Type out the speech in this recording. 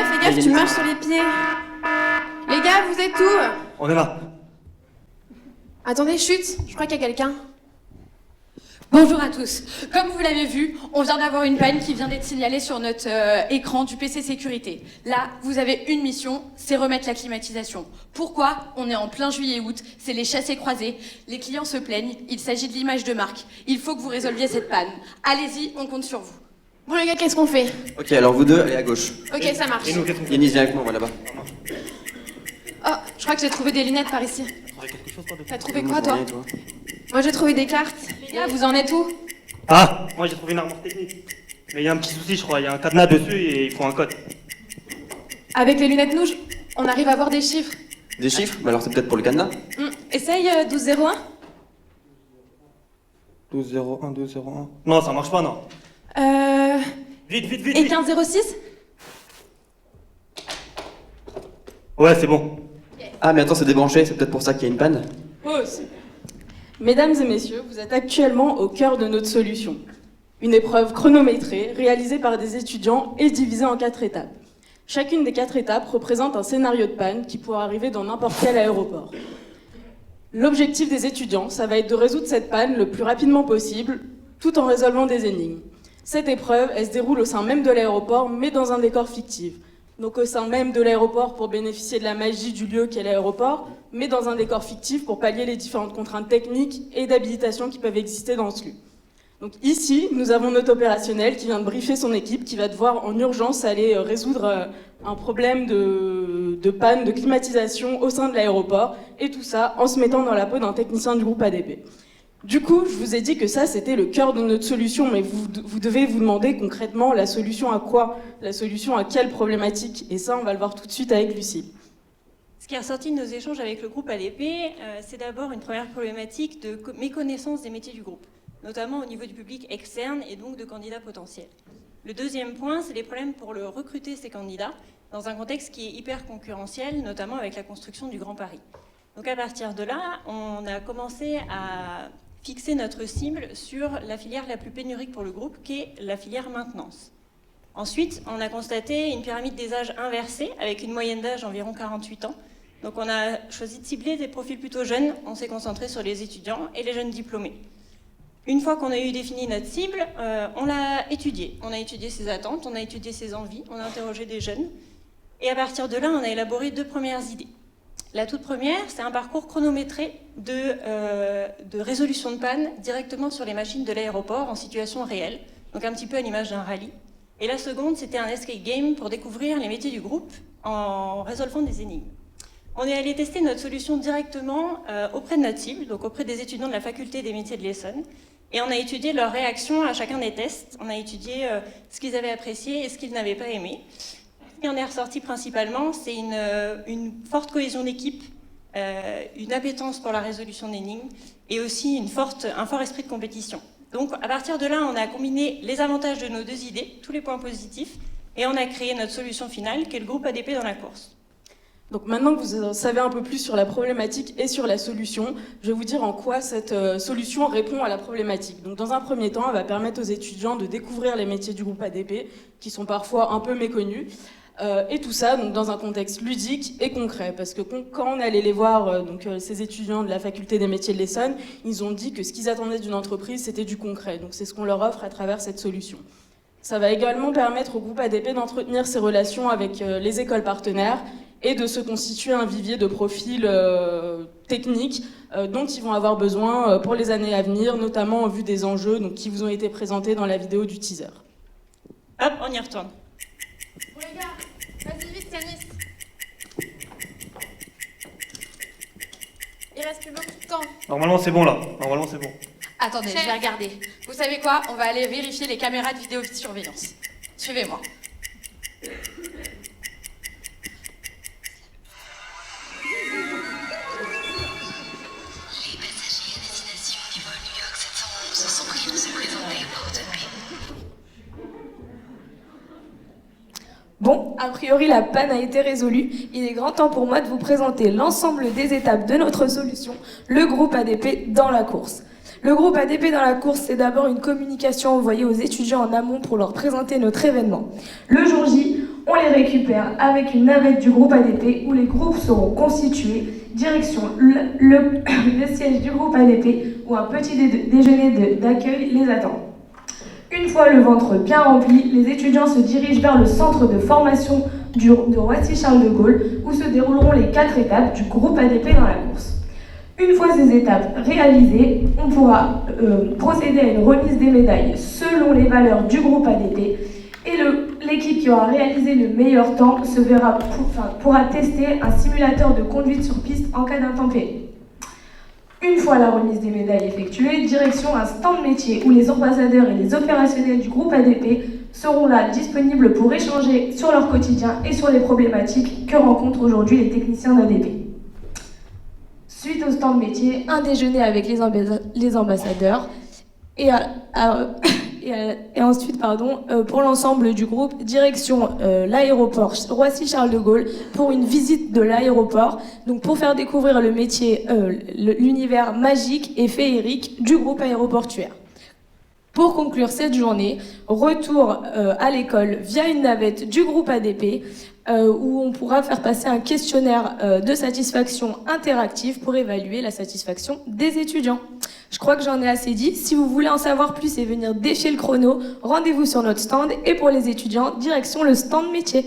fais gaffe, tu marches sur les pieds. Les gars, vous êtes où? On est là. Attendez, chut, je crois qu'il y a quelqu'un. Bonjour à tous. Comme vous l'avez vu, on vient d'avoir une panne qui vient d'être signalée sur notre écran du PC sécurité. Là, vous avez une mission, c'est remettre la climatisation. Pourquoi? On est en plein juillet-août, c'est les chassés-croisés. Les clients se plaignent, il s'agit de l'image de marque. Il faut que vous résolviez cette panne. Allez-y, on compte sur vous. Bon les gars, qu'est-ce qu'on fait? Ok, alors vous deux, allez à gauche. Ok, ça marche. Et nous, qu'est-ce qu'on fait? Yanis, viens avec moi, on va là-bas. Oh, je crois que j'ai trouvé des lunettes par ici. Quelque chose, toi, de... T'as trouvé quoi, toi? Rien, toi Moi, j'ai trouvé des cartes. Les gars, vous en êtes où? Ah, moi j'ai trouvé une armoire technique. Mais il y a un petit souci, je crois. Il y a un cadenas dessus et il faut un code. Avec les lunettes louches, on arrive à voir des chiffres. Des chiffres? Bah alors c'est peut-être pour le cadenas. Essaye 1201. 1201, 1201. Non, ça marche pas, non. Vite, vite, vite. Et vite. 1506? Ouais, c'est bon. Ah mais attends, c'est débranché, c'est peut-être pour ça qu'il y a une panne. Mesdames et messieurs, vous êtes actuellement au cœur de notre solution. Une épreuve chronométrée, réalisée par des étudiants et divisée en 4 étapes. Chacune des 4 étapes représente un scénario de panne qui pourra arriver dans n'importe quel aéroport. L'objectif des étudiants, ça va être de résoudre cette panne le plus rapidement possible, tout en résolvant des énigmes. Cette épreuve, elle se déroule au sein même de l'aéroport, mais dans un décor fictif. Donc au sein même de l'aéroport pour bénéficier de la magie du lieu qu'est l'aéroport, mais dans un décor fictif pour pallier les différentes contraintes techniques et d'habilitation qui peuvent exister dans ce lieu. Donc ici, nous avons notre opérationnel qui vient de briefer son équipe, qui va devoir en urgence aller résoudre un problème de panne de climatisation au sein de l'aéroport, et tout ça en se mettant dans la peau d'un technicien du groupe ADP. Du coup, je vous ai dit que ça, c'était le cœur de notre solution, mais vous devez vous demander concrètement la solution à quoi? La solution à quelle problématique? Et ça, on va le voir tout de suite avec Lucille. Ce qui est ressorti de nos échanges avec le groupe ADP, c'est d'abord une première problématique de méconnaissance des métiers du groupe, notamment au niveau du public externe et donc de candidats potentiels. Le deuxième point, c'est les problèmes pour recruter ces candidats dans un contexte qui est hyper concurrentiel, notamment avec la construction du Grand Paris. Donc à partir de là, on a commencé à fixer notre cible sur la filière la plus pénurique pour le groupe, qui est la filière maintenance. Ensuite, on a constaté une pyramide des âges inversée, avec une moyenne d'âge d'environ 48 ans. Donc on a choisi de cibler des profils plutôt jeunes, on s'est concentré sur les étudiants et les jeunes diplômés. Une fois qu'on a eu défini notre cible, on l'a étudiée. On a étudié ses attentes, on a étudié ses envies, on a interrogé des jeunes. Et à partir de là, on a élaboré 2 premières idées. La toute première, c'est un parcours chronométré de résolution de panne directement sur les machines de l'aéroport en situation réelle, donc un petit peu à l'image d'un rallye. Et la seconde, c'était un escape game pour découvrir les métiers du groupe en résolvant des énigmes. On est allé tester notre solution directement auprès de notre cible, donc auprès des étudiants de la faculté des métiers de l'Essonne, et on a étudié leurs réactions à chacun des tests. On a étudié ce qu'ils avaient apprécié et ce qu'ils n'avaient pas aimé. Ce qui en est ressorti principalement, c'est une forte cohésion d'équipe, une appétence pour la résolution d'énigmes et aussi un fort esprit de compétition. Donc à partir de là, on a combiné les avantages de nos 2 idées, tous les points positifs, et on a créé notre solution finale, qui est le groupe ADP dans la course. Donc maintenant que vous savez un peu plus sur la problématique et sur la solution, je vais vous dire en quoi cette solution répond à la problématique. Donc dans un premier temps, elle va permettre aux étudiants de découvrir les métiers du groupe ADP, qui sont parfois un peu méconnus, et tout ça donc, dans un contexte ludique et concret. Parce que quand on allait les voir, ces étudiants de la faculté des métiers de l'Essonne, ils ont dit que ce qu'ils attendaient d'une entreprise, c'était du concret. Donc c'est ce qu'on leur offre à travers cette solution. Ça va également permettre au groupe ADP d'entretenir ses relations avec les écoles partenaires et de se constituer un vivier de profils techniques dont ils vont avoir besoin pour les années à venir, notamment en vue des enjeux qui vous ont été présentés dans la vidéo du teaser. Hop, on y retourne. Bon les gars, vas-y vite Yanis. Il reste plus beaucoup de temps. Normalement, c'est bon, là. Normalement, c'est bon. Attendez, Chef. je vais regarder. Vous savez quoi? On va aller vérifier les caméras de vidéosurveillance. Suivez-moi. Les passagers à destination du vol New York 711 sont priés de se présenter au port de paix. Bon, a priori la panne a été résolue. Il est grand temps pour moi de vous présenter l'ensemble des étapes de notre solution, le groupe ADP dans la course. Le groupe ADP dans la course, c'est d'abord une communication envoyée aux étudiants en amont pour leur présenter notre événement. Le jour J, On les récupère avec une navette du groupe ADP où les groupes seront constitués, direction le siège du groupe ADP où un petit déjeuner d'accueil les attend. Une fois le ventre bien rempli, les étudiants se dirigent vers le centre de formation de Roissy-Charles de Gaulle où se dérouleront les 4 étapes du groupe ADP dans la course. Une fois ces étapes réalisées, on pourra procéder à une remise des médailles selon les valeurs du groupe ADP et l'équipe qui aura réalisé le meilleur temps pourra tester un simulateur de conduite sur piste en cas d'intempérie. Une fois la remise des médailles effectuée, direction un stand métier où les ambassadeurs et les opérationnels du groupe ADP seront là disponibles pour échanger sur leur quotidien et sur les problématiques que rencontrent aujourd'hui les techniciens d'ADP. Suite au stand métier, un déjeuner avec les ambassadeurs et ensuite, pour l'ensemble du groupe, direction l'aéroport Roissy-Charles de Gaulle pour une visite de l'aéroport, donc pour faire découvrir le métier, l'univers magique et féerique du groupe aéroportuaire. Pour conclure cette journée, retour à l'école via une navette du groupe ADP où on pourra faire passer un questionnaire de satisfaction interactif pour évaluer la satisfaction des étudiants. Je crois que j'en ai assez dit. Si vous voulez en savoir plus et venir défier le chrono, rendez-vous sur notre stand et pour les étudiants, direction le stand métier.